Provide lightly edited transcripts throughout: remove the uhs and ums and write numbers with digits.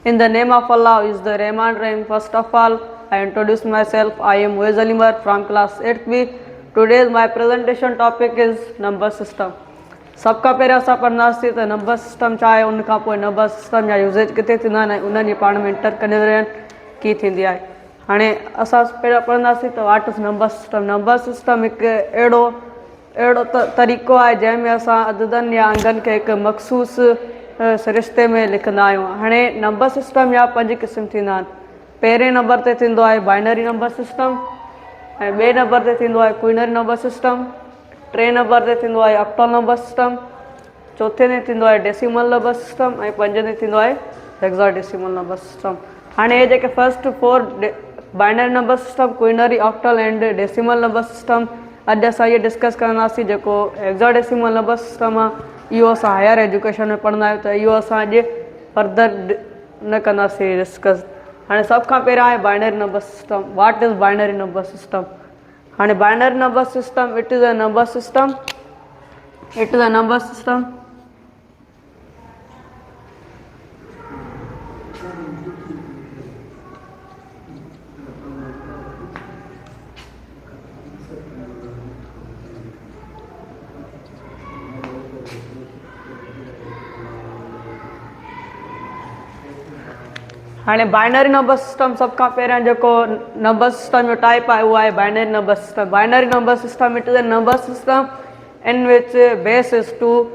In the name of Allah is the Rahman Rahim. First of all, I introduce myself. I am Muez Alimar from class 8th B. Today's my presentation topic is number system. सबका पहिरियों असां पढ़ंदासीं त number system छा आहे, उन खां पोइ नंबर सिस्टम जा यूज़ेज किथे थींदा आहिनि ऐं उन्हनि जी पाण में इंटरकनेक्शन कीअं थींदी आहे। हाणे असां पहिरियों पढ़ंदासीं त what is number system. Number system हिकु अहिड़ो तरीक़ो आहे जंहिंमें असां अददनि या अंगनि खे हिकु मख़सूस सिरिश्ते में लिखंदा आहियूं। हाणे नंबर सिस्टम जा 5 क़िस्म थींदा आहिनि। पहिरें नंबर ते थींदो आहे बाइनरी नंबर सिस्टम, ऐं ॿिए नंबर ते थींदो आहे क्विनरी नंबर सिस्टम, टे नंबर ते थींदो आहे ऑक्टल नंबर सिस्टम, चौथे ते थींदो आहे डेसिमल नंबर सिस्टम ऐं पंजे ते थींदो आहे हेक्साडेसिमल नंबर सिस्टम। हाणे हे जेके first 4 binary number system, quinary, octal and decimal number system, अॼु असां इहे डिस्कस कंदासीं। जेको हेक्साडेसिमल नंबर सिस्टम आहे इहो असां हायर एजुकेशन में पढ़ंदा आहियूं, त इहो असां अॼु फर्दर न कंदासीं डिस्कस। हाणे सभ खां पहिरियों आहे binary number system. What is binary number system? हाणे binary number system it is a number system हाणे बाइनरी नंबर सिस्टम सभ खां पहिरियों जेको नंबर सिस्टम जो टाइप आहे उहो आहे binary number system. Binary number system it is a number system in which base is 2।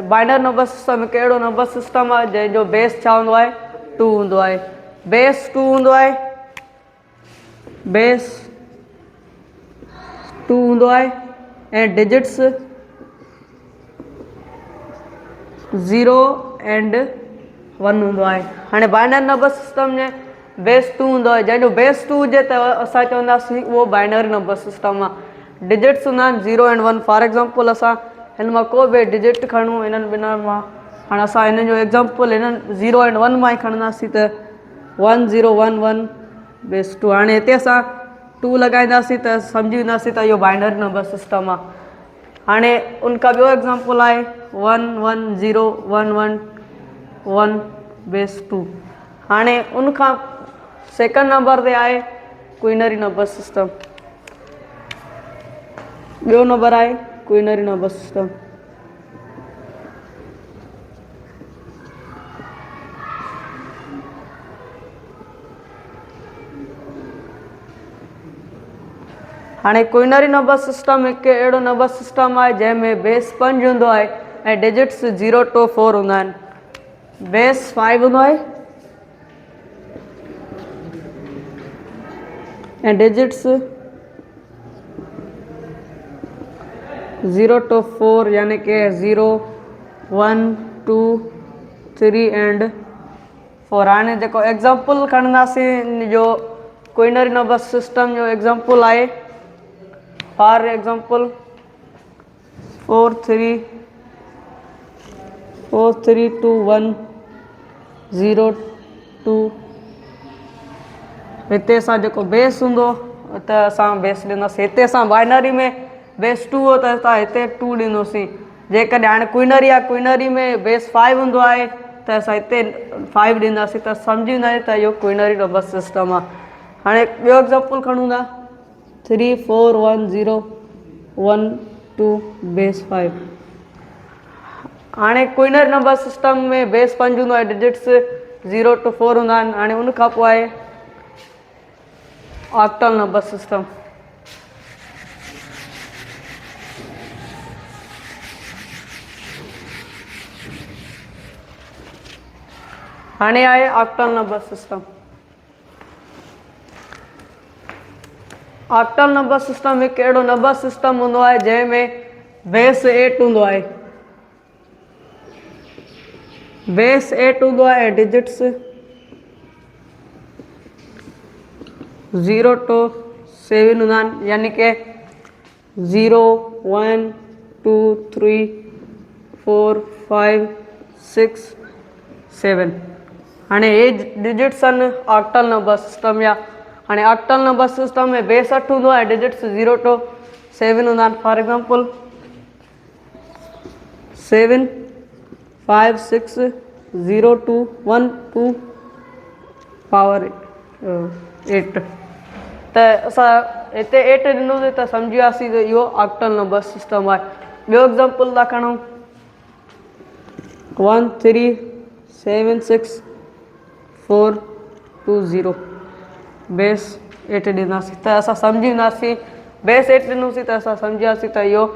Binary number system हिकु अहिड़ो नंबर सिस्टम आहे जंहिंजो बेस छा हूंदो आहे, 2 हूंदो आहे। बेस 2 हूंदो आहे, ऐं डिजिट्स 0 एंड 1 हूंदो आहे। हाणे बाइनरी नंबर सिस्टम में बेस 2 हूंदो आहे, जंहिंजो बेस 2 हुजे त असां चवंदासीं उहो बाइनरी नंबर सिस्टम आहे। डिजिट्स हूंदा आहिनि 0 एंड 1। फॉर एग्ज़ाम्पल असां हिन मां को बि डिजिट खणूं हिननि ॿिन्हिनि मां। हाणे असां हिन जो एग्ज़ाम्पल हिननि 0 एंड 1 मां ई खणंदासीं त 1 0 1 1 बेस 2। हाणे हिते असां 2 लॻाईंदासीं त सम्झी वेंदासीं त इहो बाइनरी नंबर सिस्टम आहे। हाणे उनखां ॿियो एग्ज़ाम्पल आहे 1 1 0 1 1 1 बेस 2। हाणे उनखां सेकेंड नंबर ते आहे क्विनरी नंबर सिस्टम। ॿियो नंबर आहे क्विनरी नंबर सिस्टम। हाणे क्विनरी नंबर सिस्टम हिकु अहिड़ो नंबर सिस्टम आहे जंहिंमें बेस 5 हूंदो आहे ऐं डिजिट्स 0 to 4 हूंदा आहिनि। बेस 5 हूंदो आहे ऐं डिजिट्स 0 to 4 यानी कि 0 1 2 3 एंड 4। हाणे जेको एग्ज़ाम्पल खणंदासीं इन जो क्विनरी नंबर सिस्टम जो एग्ज़ाम्पल आहे फॉर एग्ज़ाम्पल 4 3 2 1 0 2। हिते असां जेको बेस हूंदो त असां बेस ॾींदासीं। हिते असां बाइनरी में बेस 2 हो त असां हिते 2 ॾींदोसीं। जेकॾहिं हाणे क्विनरी आहे, क्विनरी में बेस 5 हूंदो आहे त असां हिते 5 ॾींदासीं त सम्झी वेंदा आहियूं त इहो क्विनरी नंबर सिस्टम आहे। हाणे ॿियो एग्ज़ाम्पल खणूं था 3 4 1 0 1 2 बेस 5। हाणे क्विनरी नंबर सिस्टम में बेस 5 हूंदो आहे, डिजिट्स 0 to 4 हूंदा आहिनि। हाणे उनखां पोइ आहे ऑक्टल नंबर सिस्टम। हाणे आहे octal number system. Octal number system हिकु अहिड़ो नंबर सिस्टम हूंदो आहे जंहिंमें बेस 8 हूंदो आहे। बेस 8 हूंदो आहे ऐं डिजिट्स 0 to 7 हूंदा आहिनि, यानी कि 0 1 2 3 4 5 6 7। हाणे हे डिजिट्स आहिनि ऑक्टल नंबर सिस्टम जा। हाणे ऑक्टल नंबर सिस्टम में बेस 8 हूंदो आहे, डिजिट्स 0 to 7 हूंदा आहिनि। फॉर एग्ज़ाम्पल 7 5 6 0 2 1 2 पावर 8 त असां हिते 8 ॾिनोसीं त सम्झी वियासीं त इहो ऑक्टल नंबर सिस्टम आहे। ॿियो एग्ज़ाम्पल था खणूं 1376420 बेस 8 ॾींदासीं त असां सम्झी वेंदासीं बेस 8 ॾिनोसीं त असां सम्झी वियासीं त इहो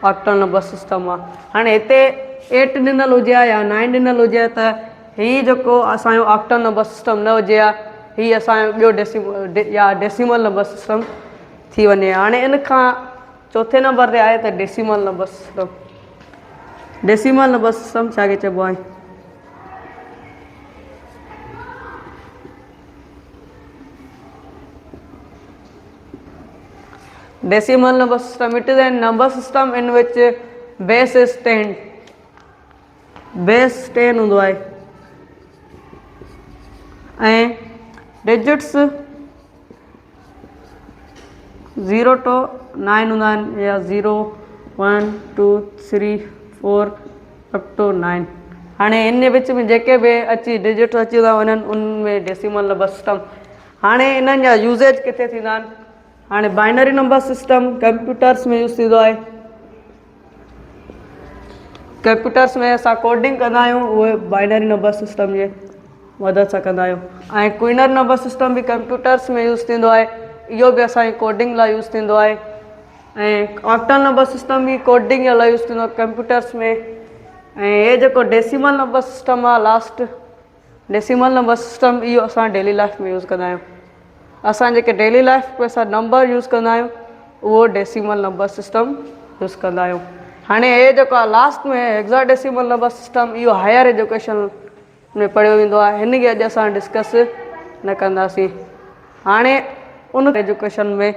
ऑक्टल नंबर सिस्टम आहे। हाणे हिते 8 ॾिनल हुजे हा या 9 ॾिनल हुजे हा त हीउ जेको असांजो ऑक्टल नंबर सिस्टम न हुजे हा, हीउ असांजो ॿियो डेसिमल नंबर सिस्टम थी वञे। हाणे इन खां चौथे नंबर ते आहे त decimal number system. Decimal number system छाखे चइबो आहे? Decimal number system, it is a number system in which base is 10. Base 10 हूंदो आहे ऐं डिजिट्स 0 to 9 हूंदा आहिनि या 0 1 2 3 4 अप टू 9। हाणे इन विच में जेके बि डिजिट्स अची था वञनि उनमें डेसिमल नंबर सिस्टम। हाणे इन्हनि जा यूज़ेज किथे थींदा आहिनि? हाणे बाइनरी नंबर सिस्टम कंप्यूटर्स में यूज़ थींदो आहे। कंप्यूटर्स में असां कोडिंग कंदा आहियूं, उहे बाइनरी नंबर सिस्टम जे मदद सां कंदा आहियूं। ऐं क्विनर नंबर सिस्टम बि कंप्यूटर्स में यूज़ थींदो आहे, इहो बि असांजी कोडिंग लाइ यूज़ थींदो आहे। ऐं ऑक्टल नंबर सिस्टम बि कोडिंग लाइ यूज़ थींदो आहे कंप्यूटर्स में। ऐं हे जेको डेसिमल नंबर सिस्टम आहे लास्ट डेसिमल नंबर सिस्टम, इहो असां डेली लाइफ में यूज़ कंदा आहियूं। असां जेके डेली लाइफ में असां नंबर यूज़ कंदा आहियूं उहो डेसिमल नंबर सिस्टम यूज़ कंदा आहियूं। हाणे हे जेको आहे लास्ट में हेक्साडेसिमल नंबर सिस्टम, इहो हायर एजुकेशन में पढ़ियो वेंदो आहे, हिन खे अॼु असां डिस्कस न कंदासीं। हाणे उन एजुकेशन में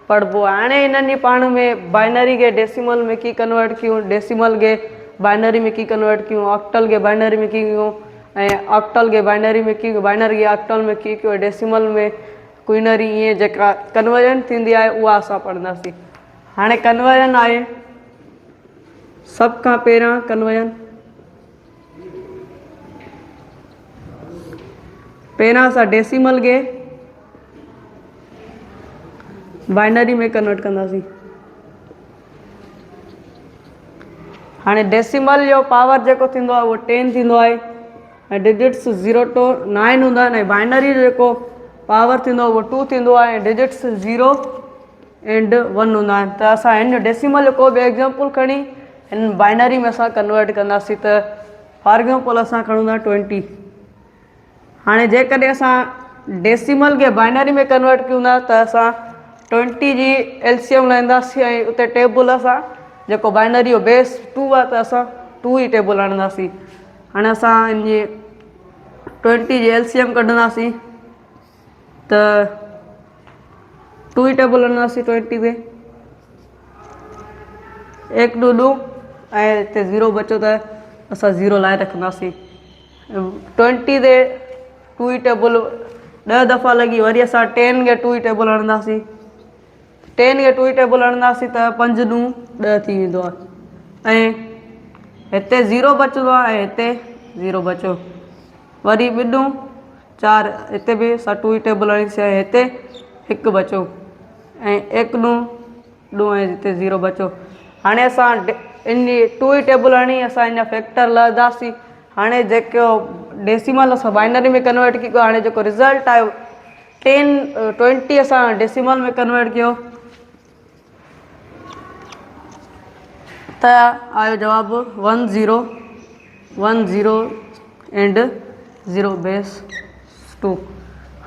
पढ़िबो आहे। हाणे हिननि जी पाण में बाइनरी खे डेसिमल में कीअं कन्वर्ट कयूं, डेसिमल खे बाइनरी में कीअं कन्वर्ट कयूं, ऑक्टल खे बाइनरी में कीअं कयूं, ऐं ऑक्टल खे बाइनरी में कीअं, बाइनरी खे ऑक्टल में कीअं कयूं, डेसिमल में क्विनरी, ईअं जेका कन्वर्जन थींदी आहे उहा असां पढ़ंदासीं। हाणे कन्वर्जन आहे सभ खां पहिरियां कन्वर्जन। पहिरियां असां डेसिमल खे बाइनरी में कन्वर्ट कंदासीं। हाणे डेसिमल जो पावर जेको थींदो आहे उहो 10 थींदो आहे ऐं डिजिट्स 0 to 9 हूंदा आहिनि। ऐं बाइनरी जो जेको पावर थींदो आहे उहो 2 थींदो आहे ऐं डिजिट्स 0 and 1 हूंदा आहिनि। त असां हिन डेसिमल जो को बि एग्ज़ाम्पल खणी हिन बाइनरी में असां कन्वर्ट कंदासीं। त फॉर एग्ज़ाम्पल असां खणूं था 20। हाणे जेकॾहिं असां डेसिमल खे बाइनरी में कन्वर्ट कयूं था त असां 20 जी एलसीएम लाहींदासीं ऐं उते टेबल असां जेको बाइनरी जो बेस 2 आहे त असां 2 ई टेबल आणंदासीं। हाणे असां हिन जी 20 जी एलसीएम कढंदासीं त 2 ई टेबल आणंदासीं 20 में, 1 2 2 ऐं हिते 0 बचो त असां 0 लाहे रखंदासीं। 20 ते 2 ई टेबल 10 दफ़ा लॻी, वरी असां 10 खे 2 ई टेबल आणंदासीं, 10 खे 2 ई टेबल आणंदासीं त 5 ॾूं 10 थी वेंदो आहे। ऐं हिते 0 बचंदो आहे ऐं हिते 0 बचो, वरी 2 ॾूं 4, हिते बि असां 2 ई टेबल आणीसीं ऐं हिते 1 बचो ऐं 1 ॾूं 2 ऐं हिते 0 बचो। हाणे असां इन 2 ई टेबल आणी असां इन जा फैक्टर लहंदासीं। हाणे जेको डेसिमल असां बाइनरी में कन्वर्ट कयो, हाणे जेको रिज़ल्ट आयो 20 असां डेसिमल में कन्वर्ट कयो त आयो जवाबु 1 0 1 0 and 0 बेस 2।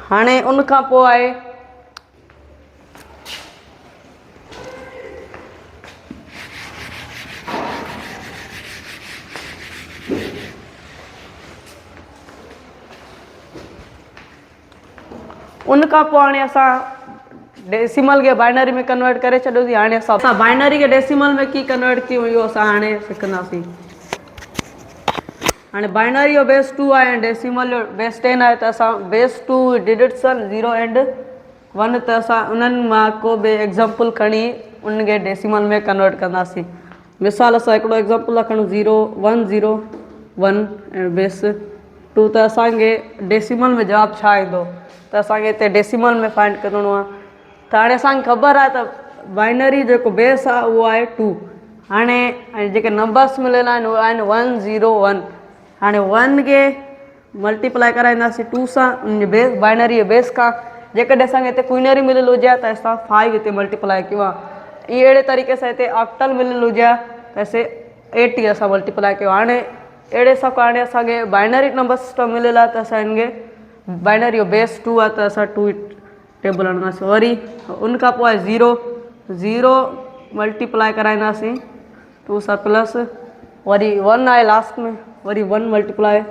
हाणे उन खां पोइ आहे उन खां पोइ हाणे असां डेसिमल खे बाइनरी में कन्वर्ट करे छॾियोसीं। हाणे असां बाइनरी खे डेसिमल में कीअं कन्वर्ट कयूं इहो असां हाणे सिखंदासीं। हाणे बाइनरी जो बेस 2 आहे ऐं डेसिमल जो बेस 10 आहे त असां बेस 2 डिजिट्स 0 and 1 त असां उन्हनि मां को बि एग्ज़ाम्पल खणी उनखे डेसिमल में कन्वर्ट कंदासीं। मिसाल असां हिकिड़ो एग्ज़ाम्पल था खणूं 0 1 0 1 ऐं बेस टू त असांखे डेसिमल में जवाब छा ईंदो त असांखे हिते डेसिमल में फाइंड करिणो आहे। त हाणे असांखे ख़बर आहे त बाइनरी जेको बेस आहे उहो आहे 2। हाणे जेके नंबर्स मिलियल आहिनि उहे आहिनि 1 0 1। हाणे 1 खे मल्टीप्लाए कराईंदासीं 2 सां उन बेस बाइनरी जे बेस खां। जेकॾहिं असांखे हिते क्विनरी मिलियल हुजे हा त असां 5 हिते मल्टीप्लाए कयो आहे। ईअं अहिड़े तरीक़े सां हिते ऑक्टल मिलियल हुजे हा त असां 80 असां मल्टीप्लाए कयो। हाणे अहिड़े हिसाब खां हाणे असांखे बाइनरी नंबर सिस्टम मिलियल आहे त असां हिनखे बाइनरी जो बेस 2 आहे त असां 2 टेबल हणंदासीं। वरी उन खां पोइ आहे 0 0 मल्टीप्लाए कराईंदासीं 2 सां प्लस वरी 1 आहे लास्ट में वरी 1 मल्टीप्लाए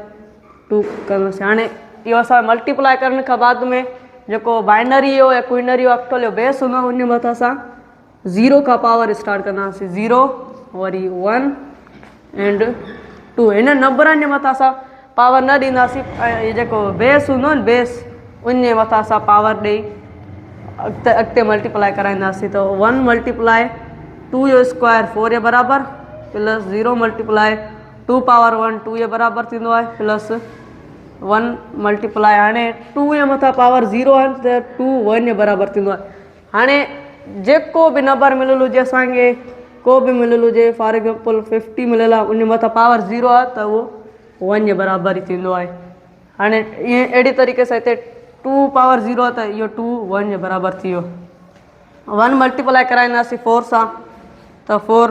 2 कंदासीं। हाणे इहो असां मल्टीप्लाए करण खां बाद में जेको बाइनरी जो या क्विनरी जो ऑक्टल जो बेस हूंदो आहे उन मथां असां 0 खां पावर स्टार्ट कंदासीं। 0 वरी 1 एंड 2 हिन नंबरनि जे मथां असां पावर न ॾींदासीं। ऐं जेको बेस हूंदो न बेस उन जे मथां असां पावर ॾेई अॻिते मल्टीप्लाए कराईंदासीं। त 1 मल्टीप्लाए 2 जो स्क्वायर 4 जे बराबरि प्लस 0 मल्टीप्लाए 2 पावर 1 2 जे बराबरि थींदो आहे प्लस 1 मल्टीप्लाए हाणे 2 जे मथां पावर 0 आहे त 2 1 जे बराबरि थींदो आहे। हाणे जेको बि नंबर मिलियल हुजे असांखे को बि मिलियल हुजे फॉर एग्ज़ाम्पल 50 मिलियल आहे उन मथां पावर 0 आहे त उहो 1 जे बराबरि ई थींदो आहे। हाणे ईअं अहिड़ी तरीक़े सां हिते 2 पावर 0 आहे त इहो 2 1 जे बराबरि थी वियो। 1 मल्टीप्लाए कराईंदासीं 4 सां त 4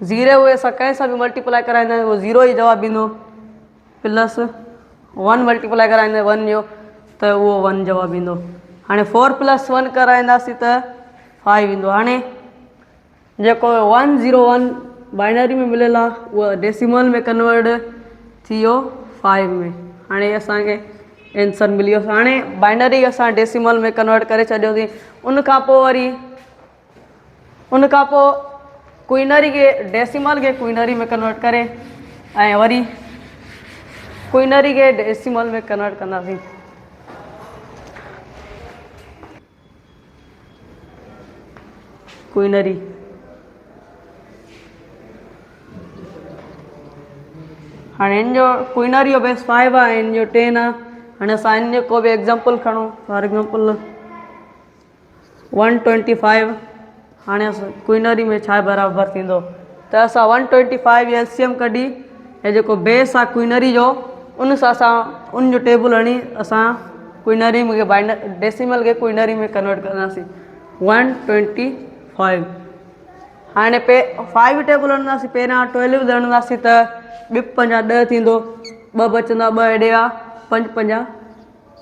0 उहे असां कंहिं सां बि मल्टीप्लाए कराईंदासीं उहो 0 ई जवाबु ईंदो प्लस 1 मल्टीप्लाए कराईंदा 1 जो त उहो 1 जवाबु ईंदो। हाणे 4 + 1 कराईंदासीं त 5 ईंदो। हाणे जेको 1 0 1 बाइनरी में मिलियल आहे उहा डेसिमल में कन्वर्ट थी वियो 5 में। हाणे असांखे आंसर मिली वियो। हाणे बाइनरी असां डेसिमल में कन्वर्ट करे छॾियोसीं। उन खां पोइ क्विनरी खे डेसिमल खे क्विनरी में कन्वर्ट करे ऐं वरी क्विनरी खे डेसिमल में कन्वर्ट कंदासीं। क्विनरी हाणे हिन जो क्विनरी जो बेस 5 आहे हिन जो 10 आहे। हाणे असां हिन जो को बि एग्ज़ाम्पल खणूं फॉर एग्ज़ाम्पल 125। हाणे असां क्विनरी में छा बराबरि थींदो त असां 125 एलसीएम कढी ऐं जेको बेस आहे क्विनरी जो उन सां असां उन जो टेबल हणी असां क्विनरी में डेसिमल खे क्विनरी में कन्वर्ट कंदासीं 125। हाणे 5 टेबल हणंदासीं पहिरियां 12 हणंदासीं त 2 पंजा 10 थींदो 2 बचंदा 2 हेॾे आहे 5 पंजा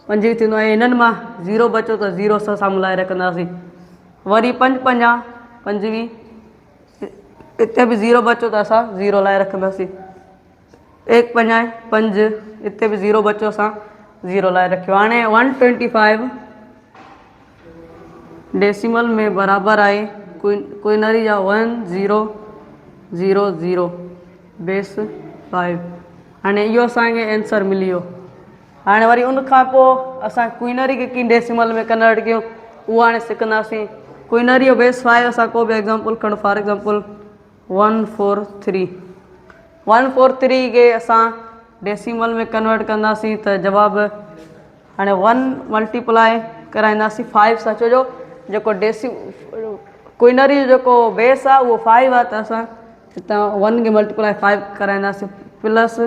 25 थींदो ऐं हिननि मां 0 बचो त 0 सां साम्हूं लाइ रखंदासीं। वरी 5 पंजा 25 हिते बि 0 बचो त असां 0 लाइ रखंदासीं। 1 पंजा 5 हिते बि 0 बचो असां 0 लाइ रखियो। हाणे 125 डेसिमल में बराबरि आहे क्विनरी जा 1 0 0 0 बेस 5। हाणे इहो असांखे आंसर मिली वियो। हाणे वरी उन खां पोइ असां क्विनरी खे कीअं डेसिमल में कन्वर्ट कयूं उहो हाणे सिखंदासीं। क्विनरी जो बेस 5 असां को बि एग्ज़ाम्पल खणूं फॉर एग्ज़ाम्पल 143 143 खे असां डेसिमल में कन्वर्ट कंदासीं त जवाबु हाणे 1 मल्टीप्लाए कराईंदासीं 5 सां। छो जो जेको क्विनरी जो जेको बेस आहे उहो 5 आहे त असां हितां 1 खे मल्टीप्लाए 5 कराईंदासीं प्लस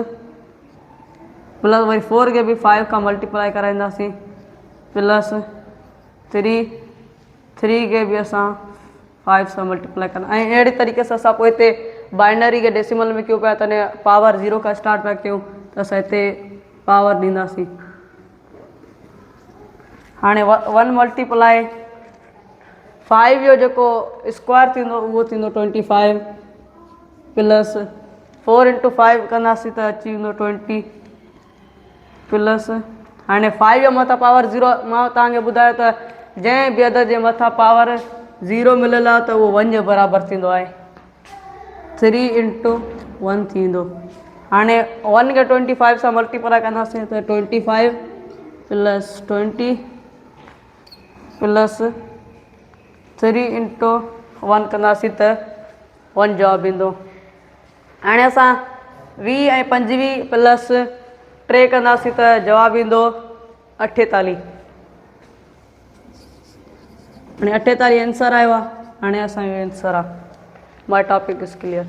वरी 4 खे बि 5 खां मल्टीप्लाए कराईंदासीं प्लस 3 खे बि असां 5 सां मल्टीप्लाए कंदा ऐं अहिड़ी तरीक़े सां असां पोइ हिते बाइनरी खे डेसिमल में कयूं पिया तॾहिं पावर 0 खां स्टार्ट पिया कयूं त असां हिते पावर ॾींदासीं। हाणे 1 मल्टीप्लाए 5 जो जेको स्क्वायर थींदो उहो थींदो 25 प्लस 4 × 5 कंदासीं त अची वेंदो 20 प्लस हाणे 5 जे मथां पावर 0 मां तव्हांखे ॿुधायो त जंहिं बि अदद जे मथां पावर 0 मिलियल आहे त उहो 1 जे बराबरि थींदो आहे। 3 × 1 थींदो। हाणे 1 खे 25 सां मल्टीप्लाए कंदासीं त 25 प्लस 20 प्लस 3 × 1 कंदासीं त 1 जवाबु ईंदो। हाणे असां 20 ऐं 25 प्लस टे कंदासीं त जवाबु ईंदो 48। हाणे 48 आंसर आयो आहे। हाणे असांजो आंसर आहे। My topic is clear.